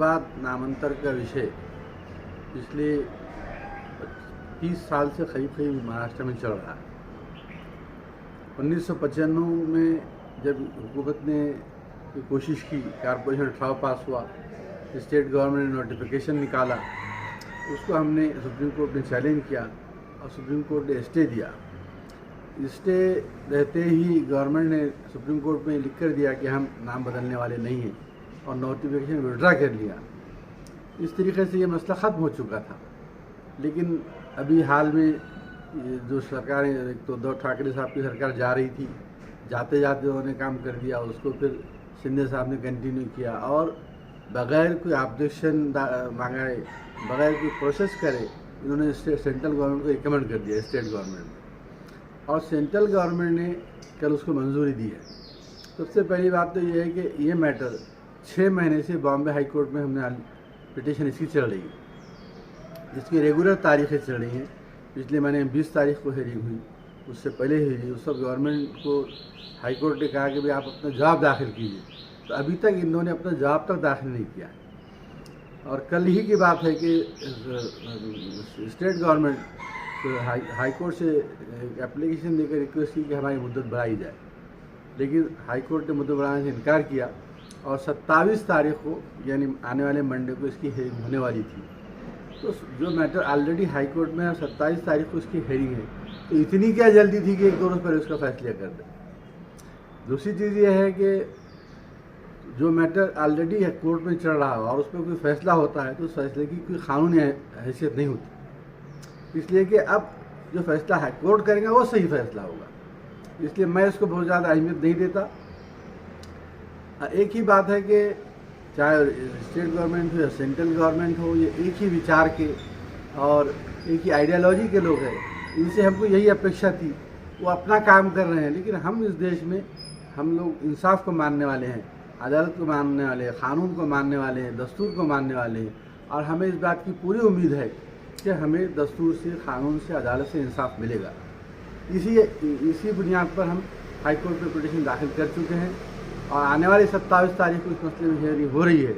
औरंगाबाद नामांतर का विषय पिछले 30 साल से करीब महाराष्ट्र में चल रहा है। 1995 में जब हुकूमत ने कोशिश की, कारपोरेशन ठराव पास हुआ, स्टेट गवर्नमेंट ने नोटिफिकेशन निकाला, उसको हमने सुप्रीम कोर्ट में चैलेंज किया और सुप्रीम कोर्ट ने स्टे दिया। स्टे रहते ही गवर्नमेंट ने सुप्रीम कोर्ट में लिख कर दिया कि हम नाम बदलने वाले नहीं हैं और नोटिफिकेशन विड्रा कर लिया। इस तरीके से ये मसला ख़त्म हो चुका था। लेकिन अभी हाल में जो सरकार, एक तो उद्धव ठाकरे साहब की सरकार जा रही थी, जाते जाते उन्होंने काम कर दिया, उसको फिर शिंदे साहब ने कंटिन्यू किया और बगैर कोई ऑब्जेक्शन मांगाए, बगैर कोई प्रोसेस करे, इन्होंने सेंट्रल गवर्नमेंट को रिकमेंड कर दिया, स्टेट गवर्नमेंट, और सेंट्रल गवर्नमेंट ने कल उसको मंजूरी दी है। सबसे पहली बात तो ये है कि ये मैटर 6 महीने से बॉम्बे हाई कोर्ट में हमने पिटीशन इसकी चल रही है, जिसकी रेगुलर तारीखें चल रही हैं। पिछले महीने 20 तारीख को हेयरिंग हुई, उससे पहले हुई। उस सब गवर्नमेंट को हाई कोर्ट ने कहा कि भाई आप अपना जवाब दाखिल कीजिए, तो अभी तक इन्होंने अपना जवाब तक दाखिल नहीं किया। और कल ही की बात है कि स्टेट गवर्नमेंट तो हाई कोर्ट से एप्लीकेशन देकर रिक्वेस्ट की कि हमारी मुद्दत बढ़ाई जाए, लेकिन हाई कोर्ट ने मुद्दत बढ़ाने से इनकार किया और 27 तारीख को, यानी आने वाले मंडे को, इसकी हेयरिंग होने वाली थी। तो जो मैटर ऑलरेडी हाई कोर्ट में 27 तारीख को इसकी हेयरिंग है, तो इतनी क्या जल्दी थी कि 1-2 रोज़ पहले उसका फैसला कर दें। दूसरी चीज़ ये है कि जो मैटर ऑलरेडी कोर्ट में चल रहा हो और उसमें कोई फैसला होता है तो उस फैसले की कोई कानूनी हैसियत नहीं होती, इसलिए कि अब जो फैसला हाई कोर्ट करेंगे वो सही फैसला होगा। इसलिए मैं इसको बहुत ज़्यादा अहमियत नहीं देता। एक ही बात है कि चाहे स्टेट गवर्नमेंट हो या सेंट्रल गवर्नमेंट हो, ये एक ही विचार के और एक ही आइडियोलॉजी के लोग हैं। इनसे हमको यही अपेक्षा थी, वो अपना काम कर रहे हैं, लेकिन हम इस देश में हम लोग इंसाफ को मानने वाले हैं, अदालत को मानने वाले हैं, कानून को मानने वाले हैं, दस्तूर को मानने वाले हैं, और हमें इस बात की पूरी उम्मीद है कि हमें दस्तूर से, कानून से, अदालत से इंसाफ मिलेगा। इसी बुनियाद पर हम हाई कोर्ट में पिटीशन दाखिल कर चुके हैं और आने वाली 27 तारीख को इस मसले में हियरिंग हो रही है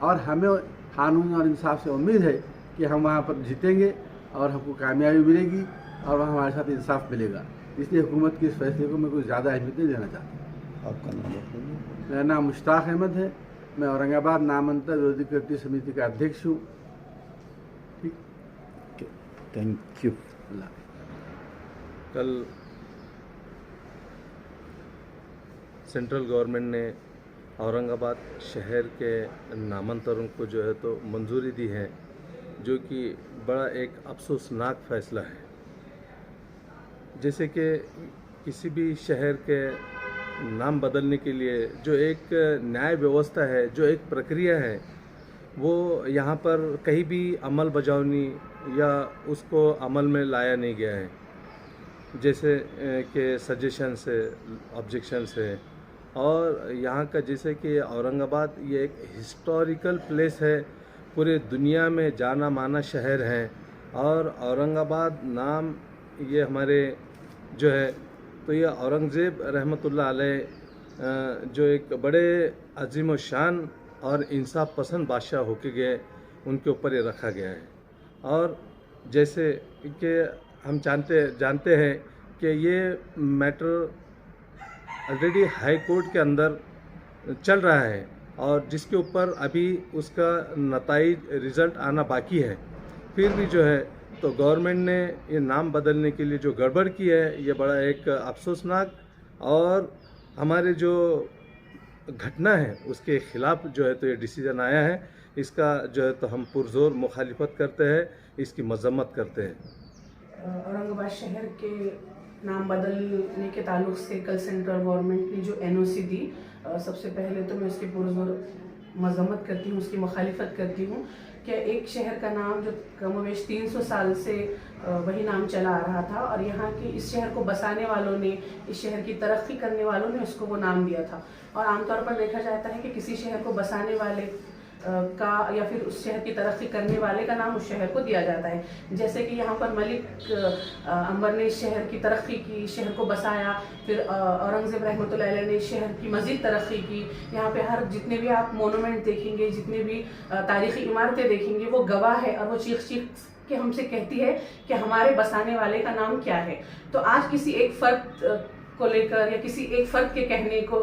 और हमें कानून और इंसाफ से उम्मीद है कि हम वहाँ पर जीतेंगे और हमको कामयाबी मिलेगी और वहाँ हमारे साथ इंसाफ मिलेगा। इसलिए हुकूमत के इस फैसले को मैं कुछ ज़्यादा अहमियत नहीं देना चाहता। आपका नाम बताइए। मेरा नाम मुश्ताक अहमद है, मैं औरंगाबाद नामांतर विरोधी कृत्य समिति का अध्यक्ष हूँ। ठीक, थैंक यू। कल सेंट्रल गवर्नमेंट ने औरंगाबाद शहर के नामांतरण को जो है तो मंजूरी दी है, जो कि बड़ा एक अफसोसनाक फैसला है। जैसे कि किसी भी शहर के नाम बदलने के लिए जो एक न्याय व्यवस्था है, जो एक प्रक्रिया है, वो यहाँ पर कहीं भी अमल बजावनी या उसको अमल में लाया नहीं गया है। जैसे कि सजेशन से, ऑब्जेक्शन से, और यहाँ का जैसे कि औरंगाबाद ये एक हिस्टोरिकल प्लेस है, पूरे दुनिया में जाना माना शहर है, और औरंगाबाद नाम ये हमारे जो है तो ये औरंगज़ेब रहमतुल्लाह अलैह जो एक बड़े अजीम व शान और इंसाफ पसंद बादशाह होके गए, उनके ऊपर ये रखा गया है। और जैसे कि हम जानते हैं कि ये मैटर ऑलरेडी हाई कोर्ट के अंदर चल रहा है और जिसके ऊपर अभी उसका नताइज रिज़ल्ट आना बाकी है। फिर भी जो है तो गवर्नमेंट ने ये नाम बदलने के लिए जो गड़बड़ की है, ये बड़ा एक अफसोसनाक और हमारे जो घटना है उसके ख़िलाफ़ जो है तो ये डिसीज़न आया है। इसका जो है तो हम पुरजोर मुखालिफत करते हैं, इसकी मजम्मत करते हैं। औरंगाबाद शहर के नाम बदलने के ताल्लुक से कल सेंट्रल गवर्नमेंट ने जो एनओसी दी, सबसे पहले तो मैं उसकी पुरजोर मजम्मत करती हूँ, उसकी मुखालिफत करती हूँ कि एक शहर का नाम जो कमोवेश 300 साल से वही नाम चला आ रहा था और यहाँ के इस शहर को बसाने वालों ने, इस शहर की तरक्की करने वालों ने उसको वो नाम दिया था। और आमतौर पर देखा जाता है कि किसी शहर को बसाने वाले का या फिर उस शहर की तरक्की करने वाले का नाम उस शहर को दिया जाता है। जैसे कि यहाँ पर मलिक अंबर ने शहर की तरक्की की, शहर को बसाया, फिर औरंगज़ेब रहमतुल्लाह अलैह ने शहर की मज़ीद तरक्की की। यहाँ पे हर जितने भी आप मोनूमेंट देखेंगे, जितने भी तारीख़ी इमारतें देखेंगे, वो गवाह है और वो चीख के हमसे कहती है कि हमारे बसाने वाले का नाम क्या है। तो आज किसी एक फ़र्द को लेकर या किसी एक फर्द के कहने को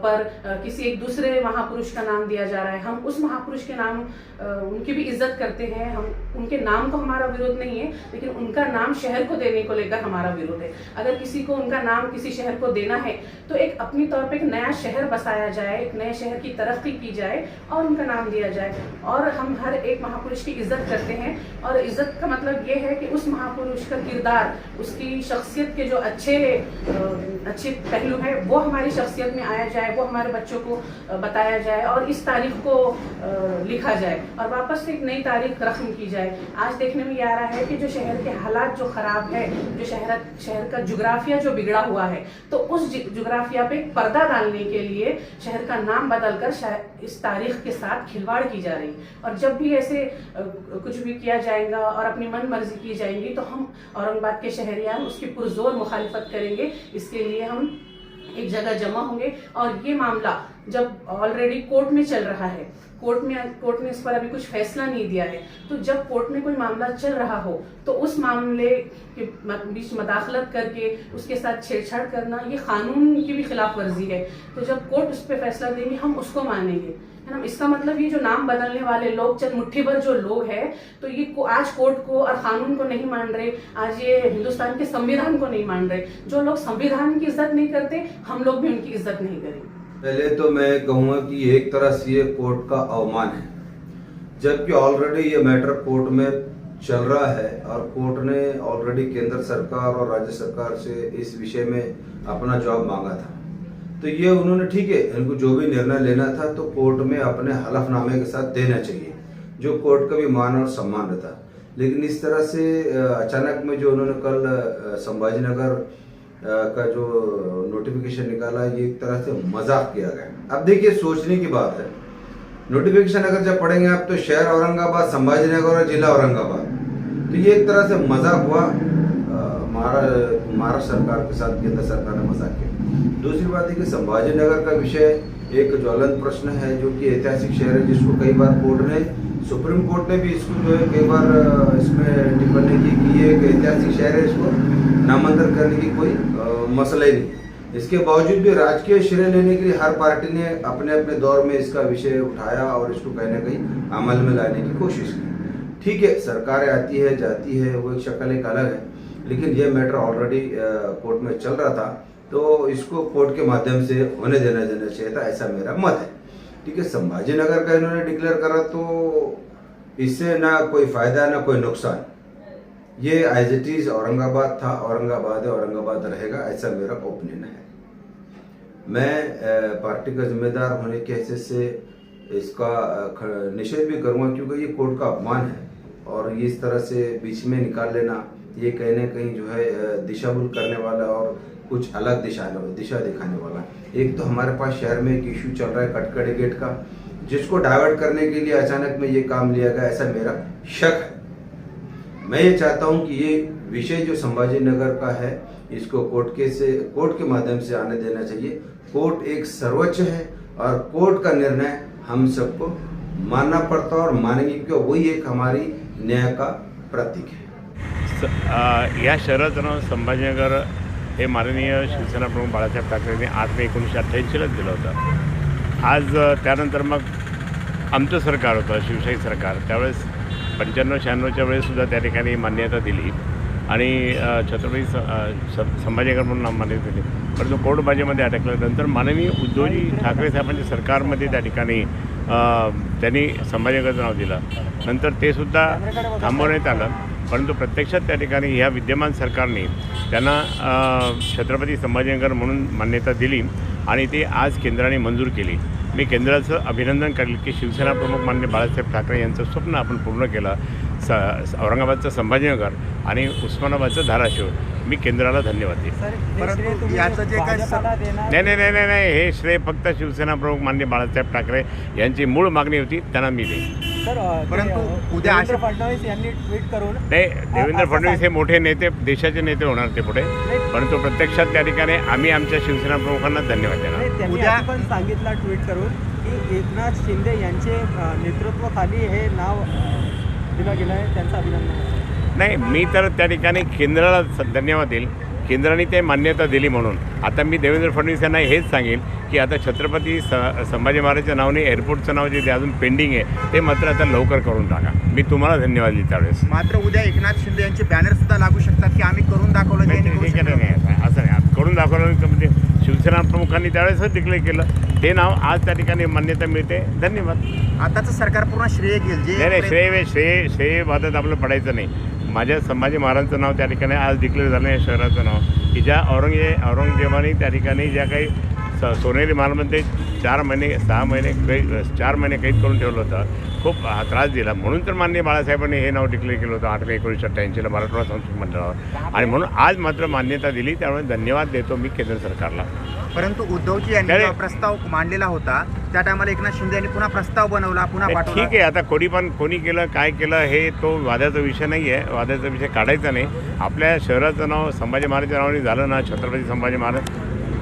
पर किसी एक दूसरे महापुरुष का नाम दिया जा रहा है। हम उस महापुरुष के नाम उनकी भी इज्जत करते हैं, हम उनके नाम को हमारा विरोध नहीं है, लेकिन उनका नाम शहर को देने को लेकर हमारा विरोध है। अगर किसी को उनका नाम किसी शहर को देना है तो एक अपनी तौर पे एक नया शहर बसाया जाए, एक नए शहर की तरक्की की जाए और उनका नाम दिया जाए। और हम हर एक महापुरुष की इज्जत करते हैं और इज्जत का मतलब ये है कि उस महापुरुष का किरदार, उसकी शख्सियत के जो अच्छे पहलू है वो हमारी शख्सियत में आया जाए, वो हमारे बच्चों को बताया जाए और इस तारीख को लिखा जाए और वापस से एक नई तारीख रख्म की जाए। आज देखने में ये आ रहा है कि जो शहर के हालात जो ख़राब है, जो शहर का जुग्राफिया जो बिगड़ा हुआ है, तो उस जुग्राफिया पे पर्दा डालने के लिए शहर का नाम बदलकर इस तारीख के साथ खिलवाड़ की जा रही। और जब भी ऐसे कुछ भी किया जाएगा और अपनी मन मर्जी की जाएंगी तो हम औरंगाबाद के शहरियान उसकी पुरजोर मुखालिफत करेंगे। इसके लिए हम एक जगह जमा होंगे और ये मामला जब ऑलरेडी कोर्ट में चल रहा है, कोर्ट ने इस पर अभी कुछ फैसला नहीं दिया है, तो जब कोर्ट में कोई मामला चल रहा हो तो उस मामले के बीच मदाखलत करके उसके साथ छेड़छाड़ करना ये कानून की भी खिलाफ वर्जी है। तो जब कोर्ट उस पर फैसला देंगे हम उसको मानेंगे, है ना। इसका मतलब ये जो नाम बदलने वाले लोग, चंद मुट्ठी भर जो लोग हैं, तो ये आज कोर्ट को और कानून को नहीं मान रहे, आज ये हिंदुस्तान के संविधान को नहीं मान रहे। जो लोग संविधान की इज्जत नहीं करते, हम लोग भी उनकी इज्जत नहीं करेंगे। पहले तो मैं कहूँगा कि एक तरह से ये कोर्ट का अवमान है, जबकि ऑलरेडी ये मैटर कोर्ट में चल रहा है और कोर्ट ने ऑलरेडी केंद्र सरकार और राज्य सरकार से इस विषय में अपना जवाब मांगा था। तो ये उन्होंने, ठीक है, इनको जो भी निर्णय लेना था तो कोर्ट में अपने हलफनामे के साथ देना चाहिए, जो कोर्ट का भी मान और सम्मान रहता। लेकिन इस तरह से अचानक में जो उन्होंने कल संभाजीनगर का जो नोटिफिकेशन निकाला, ये एक तरह से मजाक किया गया। अब देखिए, सोचने की बात है, नोटिफिकेशन अगर जब पढ़ेंगे आप तो शहर औरंगाबाद, संभाजीनगर और जिला औरंगाबाद, तो ये एक तरह से मजाक हुआ। महाराष्ट्र सरकार के साथ केंद्र सरकार ने मजाक किया। दूसरी बात है कि संभाजीनगर का विषय एक ज्वलंत प्रश्न है, जो कि ऐतिहासिक शहर है, जिसको कई बार सुप्रीम कोर्ट ने भी इसको जो है कई बार इसमें टिप्पणी की कि ये एक ऐतिहासिक शहर है, इसको नामांतरण करने की कोई मसला ही नहीं। इसके बावजूद भी राजकीय श्रेय लेने के लिए हर पार्टी ने अपने अपने दौर में इसका विषय उठाया और इसको कहीं ना कहीं अमल में लाने की कोशिश की। ठीक है, सरकारें आती है जाती है, वो एक शक्ल एक अलग है, लेकिन ये मैटर ऑलरेडी कोर्ट में चल रहा था, तो इसको कोर्ट के माध्यम से होने देना चाहिए था, ऐसा मेरा मत है। ठीक है, संभाजीनगर का इन्होंने डिक्लेयर करा तो इससे ना कोई फायदा ना कोई नुकसान। ये एज इट इज औरंगाबाद था, औरंगाबाद है, औरंगाबाद रहेगा, ऐसा मेरा ओपिनियन है। मैं पार्टी का जिम्मेदार होने की हैसियत से इसका निषेध भी करूँगा, क्योंकि ये कोर्ट का अपमान है और ये इस तरह से बीच में निकाल लेना, ये कहीं ना कहीं जो है दिशा भूल करने वाला और कुछ अलग दिशा दिखाने वाला। एक तो हमारे पास शहर में एक इशू चल रहा है कटकड़ी गेट का, जिसको डाइवर्ट करने के लिए अचानक में ये काम लिया गया, ऐसा मेरा शक है। मैं ये चाहता हूँ कि ये विषय जो संभाजीनगर का है, इसको कोर्ट के माध्यम से आने देना चाहिए। कोर्ट एक सर्वोच्च है और कोर्ट का निर्णय हम सबको मानना पड़ता है और मानेंगे, क्योंकि वही एक हमारी न्याय का प्रतीक है। या शहराचं नाव संभाजीनगर हे माननीय शिवसेना प्रमुख बाळासाहेब ठाकरेंनी 8 मे 1988लाच दिलं होतं। आज त्यानंतर मग आमचं सरकार होतं, शिवशाही सरकार, त्यावेळेस 95-96च्या वेळेससुद्धा त्या ठिकाणी मान्यता दिली आणि छत्रपती संभाजीनगर म्हणून नाव मान्यता दिली, परंतु कोर्टबाजीमध्ये अटकल्यानंतर माननीय उद्धवजी ठाकरे साहेबांच्या सरकारमध्ये त्या ठिकाणी त्यांनी संभाजीनगरचं नाव दिलं। नंतर ते सुद्धा थांबवण्यात आलं, परंतु प्रत्यक्षात त्या ठिकाणी ह्या विद्यमान सरकारने त्यांना छत्रपती संभाजीनगर म्हणून मान्यता दिली आणि ती आज केंद्राने मंजूर केली। मी केंद्राचं अभिनंदन करेल की शिवसेना प्रमुख माननीय बाळासाहेब ठाकरे यांचं स्वप्न आपण पूर्ण केलं, औरंगाबादचं संभाजीनगर आणि उस्मानाबादचं धाराशिव। मी केंद्राला धन्यवाद देईन. परंतु याचं जे काय नाही, हे श्रेय फक्त शिवसेना प्रमुख माननीय बाळासाहेब ठाकरे यांची मूळ मागणी होती, त्यांना मी देईन. परंतु उद्या देवेंद्र फडणवीस यांनी ट्विट करून नाही, देवेंद्र फडणवीस हे मोठे नेते, देशाचे नेते होणार ते पुढे, परंतु प्रत्यक्षात त्या ठिकाणी आम्ही आमच्या शिवसेना प्रमुखांना धन्यवाद देणार. त्यांनी उद्या- असं पण सांगितलं ट्विट करून की एकनाथ शिंदे यांचे नेतृत्वाखाली हे नाव दिलं गेलं आहे, त्यांचं अभिनंदन. नाही, मी तर त्या ठिकाणी केंद्राला धन्यवाद देईल, केंद्राने ते मान्यता दिली म्हणून. आता मी देवेंद्र फडणवीस यांना हेच सांगेन की आता छत्रपती संभाजी महाराजच्या नावाने एअरपोर्टचं नाव जे अजून पेंडिंग आहे ते मात्र आता लवकर करून टाका. मी तुम्हाला धन्यवाद देईल त्यावेळेस. मात्र उद्या एकनाथ शिंदे यांचे बॅनर सुद्धा लागू शकतात की आम्ही करून दाखवलं. नाही, असं नाही, करून दाखवलं म्हणजे शिवसेना प्रमुखांनी त्यावेळेसच डिक्लेअर केलं, ते नाव आज त्या ठिकाणी मान्यता मिळते. धन्यवाद. आताचं सरकार पूर्ण श्रेय घेईल जे नाही, श्रेय वादत आपलं पडायचं नाही. माझ्या संभाजी महाराजांचं नाव त्या ठिकाणी आज डिक्लेअर झालं आहे, शहराचं नाव की ज्या औरंगजेबाने त्या ठिकाणी ज्या काही सोनेरी महालमध्ये 4 महिने 6 महिने 4 महिने कैद करून ठेवलं होतं, खूप त्रास दिला, म्हणून तर माननीय बाळासाहेबांनी हे नाव डिक्लेअर केलं होतं 8 मे 1988ला मराठवाडा सांस्कृतिक मंडळावर, आणि म्हणून आज मात्र मान्यता दिली. त्यामुळे धन्यवाद देतो मी केंद्र सरकारला. परंतु उद्धवजी यांनी त्याने- जो प्रस्ताव मांडलेला होता त्या टायमाला एकनाथ शिंदे यांनी पुन्हा प्रस्ताव बनवला, पुन्हा पाठवला. ठीक आहे, आता कोणी केलं काय केलं हे तो वादाचा विषय नाही आहे, वादाचा विषय काढायचा नाही. आपल्या शहराचं नाव संभाजी महाराजांच्या नावाने झालं ना, छत्रपती संभाजी महाराज,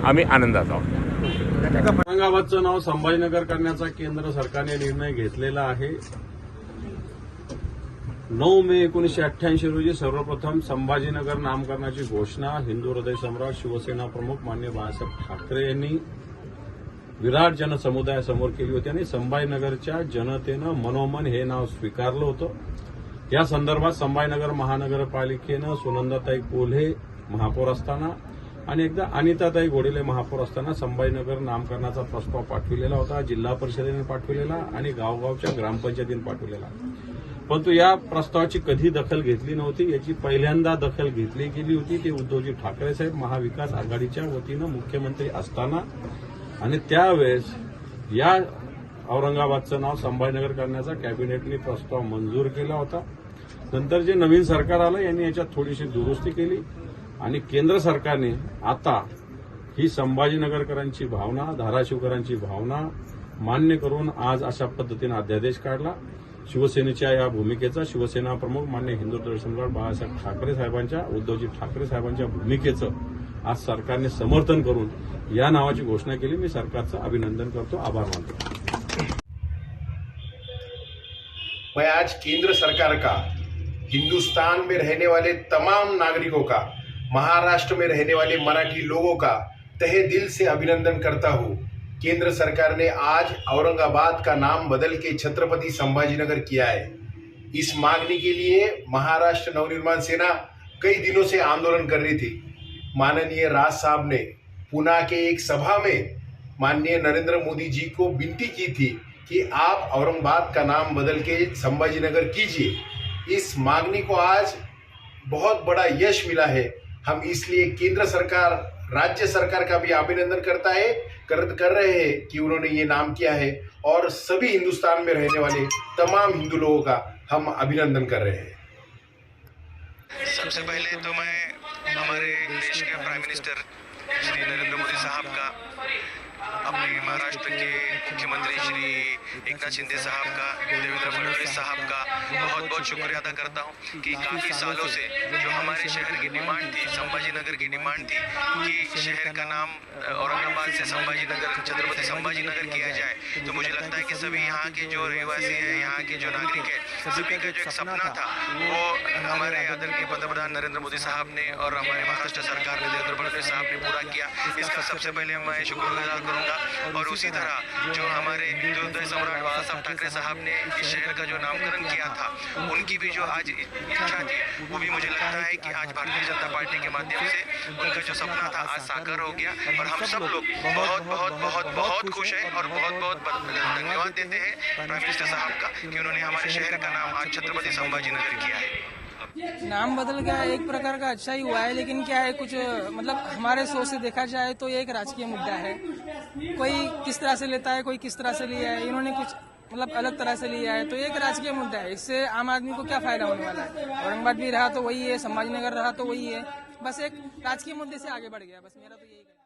आम्ही आनंदात आहोत. औरंगाबादचं नाव संभाजीनगर करण्याचा केंद्र सरकारने निर्णय घेतलेला आहे. 9 मे 1988 रोजी सर्वप्रथम संभाजीनगर नामकरणाची घोषणा हिंदू हृदय सम्राट शिवसेना प्रमुख माननीय बाळासाहेब ठाकरे यांनी विराट जनसमुदायासमोर केली होती आणि संभाजीनगरच्या जनतेनं मनोमन हे नाव स्वीकारलं होतं. या संदर्भात संभाजीनगर महानगरपालिकेनं सुनंदाताई कोल्हे महापौर असताना आणि एकदा अनिताताई घोडेले महापौर असताना संभाजीनगर नामकरणाचा प्रस्ताव पाठविलेला होता. जिल्हा परिषदेने पाठविलेला आणि गावगावच्या ग्रामपंचायतीने पाठविलेला. परंतु या प्रस्तावाची कधी दखल घेतली नव्हती. याची पहिल्यांदा दखल घेतली गेली होती ते उद्धवजी ठाकरे साहेब महाविकास आघाडीच्या वतीनं मुख्यमंत्री असताना, आणि त्यावेळेस या औरंगाबादचं नाव संभाजीनगर करण्याचा कॅबिनेटने प्रस्ताव मंजूर केला होता. नंतर जे नवीन सरकार आलं यांनी याच्यात थोडीशी दुरुस्ती केली आणि केंद्र सरकारने आता ही संभाजीनगरकरांची भावना, धाराशिवकरांची भावना मान्य करून आज अशा पद्धतीने अध्यादेश काढला. शिवसेनेच्या या भूमिकेचा, शिवसेना प्रमुख मान्य हिंदू हृदय सम्राट बाळासाहेब ठाकरे साहेबांच्या, उद्धवजी ठाकरे साहेबांच्या भूमिकेचं आज सरकारने समर्थन करून या नावाची घोषणा केली. मी सरकारचं अभिनंदन करतो, आभार मानतो. मैं आज केंद्र सरकार का हिंदुस्तान में रहने वाले तमाम नागरिकों का, महाराष्ट्र में रहने वाले मराठी लोगों का तहे दिल से अभिनंदन करता हूं. केंद्र सरकार ने आज औरंगाबाद का नाम बदल के छत्रपति संभाजीनगर किया है. इस मांगने के लिए महाराष्ट्र नवनिर्माण सेना कई दिनों से आंदोलन कर रही थी. माननीय राज साहब ने पुणे के एक सभा में माननीय नरेंद्र मोदी जी को विनती की थी कि आप औरंगाबाद का नाम बदल के संभाजीनगर कीजिए. इस मांगने को आज बहुत बड़ा यश मिला है. हम इसलिए केंद्र सरकार, राज्य सरकार का भी अभिनंदन कर रहे हैं कि उन्होंने ये नाम किया है, और सभी हिंदुस्तान में रहने वाले तमाम हिंदू लोगों का हम अभिनंदन कर रहे हैं. सबसे पहले तो मैं हमारे देश के प्राइम मिनिस्टर श्री नरेंद्र मोदी साहब का, अपने महाराष्ट्र के मुख्यमंत्री श्री एकनाथ शिंदे साहब का, देवेंद्र फडणवीस साहब का बहुत बहुत शुक्रिया अदा करता हूँ कि काफ़ी सालों से जो हमारे शहर की डिमांड थी, संभाजीनगर की डिमांड थी कि शहर का नाम औरंगाबाद से संभाजीनगर, छत्रपति संभाजीनगर किया जाए, तो मुझे लगता है कि सभी यहाँ के जो रहवासी हैं, यहाँ के जो नागरिक हैं, सभी का जो एक सपना था वो हमारे आदरणीय पंतप्रधान नरेंद्र मोदी साहब ने और हमारे महाराष्ट्र सरकार ने, देवेंद्र फडणवीस साहब ने पूरा किया. इसका सबसे पहले मैं शुक्रगुजार करूँगा. और उसी तरह जो हमारे हिंदू हृदय सम्राट बाळासाहेब ठाकरे साहब ने इस शहर का जो नामकरण किया था, उनकी भी जो आज इच्छा थी वो भी मुझे लगता है कि आज भारतीय जनता पार्टी के माध्यम से उनका जो सपना था आज साकार हो गया. और हम सब लोग बहुत बहुत बहुत बहुत खुश हैं और बहुत बहुत धन्यवाद देते हैं प्राइम मिनिस्टर साहब का कि उन्होंने हमारे शहर का नाम आज छत्रपति संभाजीनगर किया है. नाम बदल गया, एक प्रकार का अच्छा ही हुआ है, लेकिन क्या है कुछ मतलब हमारे सोच से देखा जाए तो ये एक राजकीय मुद्दा है. कोई किस तरह से लेता है, कोई किस तरह से लिया है, इन्होंने कुछ मतलब अलग तरह से लिया है, तो एक राजकीय मुद्दा है. इससे आम आदमी को क्या फायदा होने वाला है. औरंगाबाद भी रहा तो वही है, संभाजीनगर रहा तो वही है. बस एक राजकीय मुद्दे से आगे बढ़ गया, बस मेरा तो यही है।